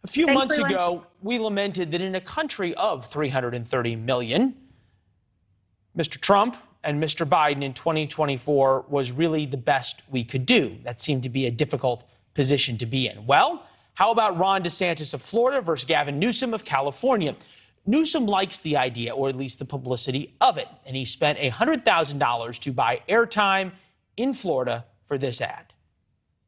A few Thanks, months Leland. ago, we lamented that in a country of 330 million, Mr. Trump and Mr. Biden in 2024 was really the best we could do. That seemed to be a difficult position to be in. Well, how about Ron DeSantis of Florida versus Gavin Newsom of California? Newsom likes the idea, or at least the publicity of it, and he spent $100,000 to buy airtime in Florida for this ad.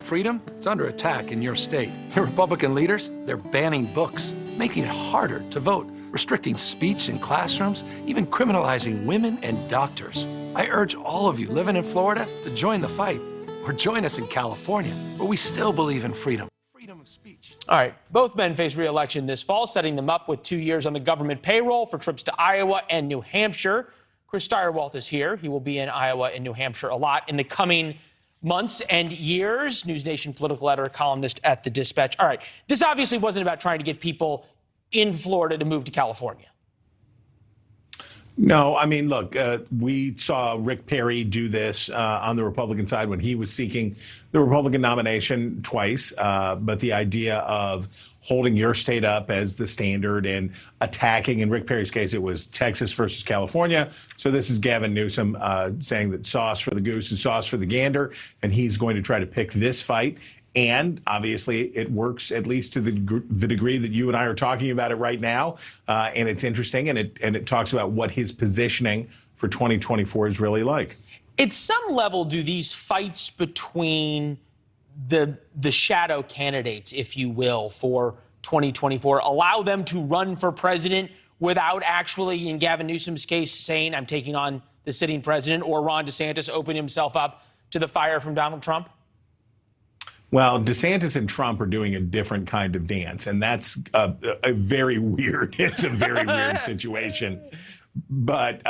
Freedom, it's under attack in your state. Your Republican leaders, they're banning books, making it harder to vote, restricting speech in classrooms, even criminalizing women and doctors. I urge all of you living in Florida to join the fight, or join us in California, where we still believe in freedom. Freedom of speech. All right. Both men face re-election this fall, setting them up with 2 years on the government payroll for trips to Iowa and New Hampshire. Chris Stirewalt is here. He will be in Iowa and New Hampshire a lot in the coming months and years. NewsNation political editor, columnist at The Dispatch. All right. This obviously wasn't about trying to get people in Florida to move to California. No, I mean, look, we saw Rick Perry do this on the Republican side when he was seeking the Republican nomination twice. But the idea of holding your state up as the standard and attacking, in Rick Perry's case, it was Texas versus California. So this is Gavin Newsom saying that sauce for the goose and sauce for the gander, and he's going to try to pick this fight. And obviously, it works at least to the degree that you and I are talking about it right now. And it's interesting, and it talks about what his positioning for 2024 is really like. At some level, do these fights between the shadow candidates, if you will, for 2024 allow them to run for president without actually, in Gavin Newsom's case, saying, I'm taking on the sitting president, or Ron DeSantis opening himself up to the fire from Donald Trump? Well, DeSantis and Trump are doing a different kind of dance, and that's a very weird, it's a very weird situation. But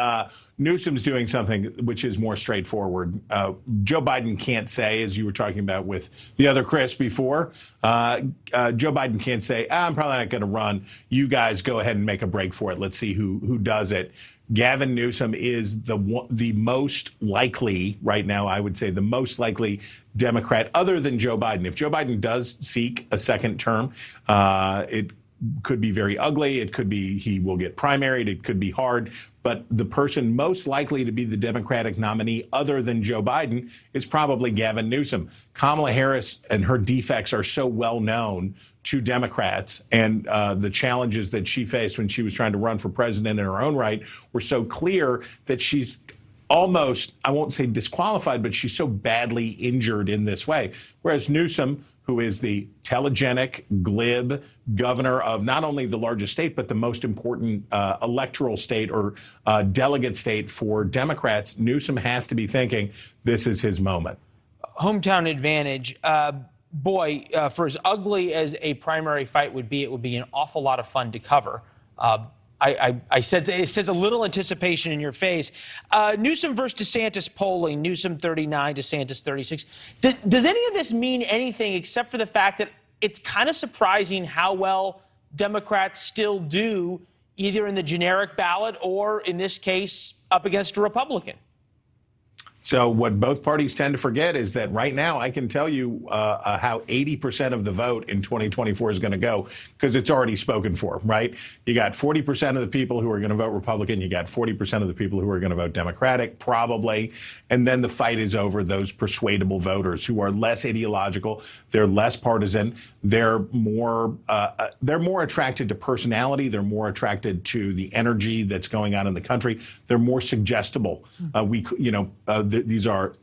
Newsom's doing something which is more straightforward. Joe Biden can't say, as you were talking about with the other Chris before, Joe Biden can't say, I'm probably not going to run. You guys go ahead and make a break for it. Let's see who does it. Gavin Newsom is the most likely, right now, I would say, the most likely Democrat other than Joe Biden. If Joe Biden does seek a second term, it could be very ugly. It could be he will get primaried. It could be hard. But the person most likely to be the Democratic nominee other than Joe Biden is probably Gavin Newsom. Kamala Harris and her defects are so well known to Democrats, and the challenges that she faced when she was trying to run for president in her own right were so clear that she's almost, I won't say disqualified, but she's so badly injured in this way. Whereas Newsom, who is the telegenic, glib governor of not only the largest state, but the most important electoral state or delegate state for Democrats, Newsom has to be thinking this is his moment. Hometown advantage. Boy, for as ugly as a primary fight would be, it would be an awful lot of fun to cover. I said it says a little anticipation in your face. Newsom versus DeSantis polling, Newsom 39, DeSantis 36. Does any of this mean anything except for the fact that it's kind of surprising how well Democrats still do either in the generic ballot or, in this case, up against a Republican? So what both parties tend to forget is that right now I can tell you how 80% of the vote in 2024 is going to go because it's already spoken for, right? You got 40% of the people who are going to vote Republican. You got 40% of the people who are going to vote Democratic, probably. And then the fight is over those persuadable voters who are less ideological. They're less partisan. They're more attracted to personality. They're more attracted to the energy that's going on in the country. They're more suggestible. These are,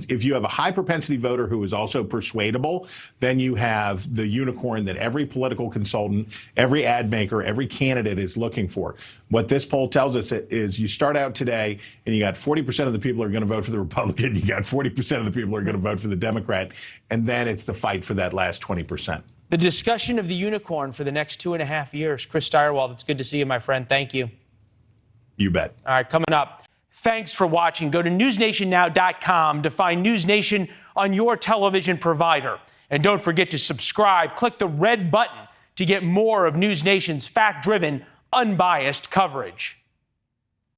if you have a high propensity voter who is also persuadable, then you have the unicorn that every political consultant, every ad maker, every candidate is looking for. What this poll tells us is you start out today and you got 40% of the people are going to vote for the Republican. You got 40% of the people are going to vote for the Democrat. And then it's the fight for that last 20%. The discussion of the unicorn for the next 2.5 years. Chris Stirewalt, it's good to see you, my friend. Thank you. You bet. All right, coming up. Thanks for watching. Go to newsnationnow.com to find NewsNation on your television provider. And don't forget to subscribe. Click the red button to get more of NewsNation's fact-driven, unbiased coverage.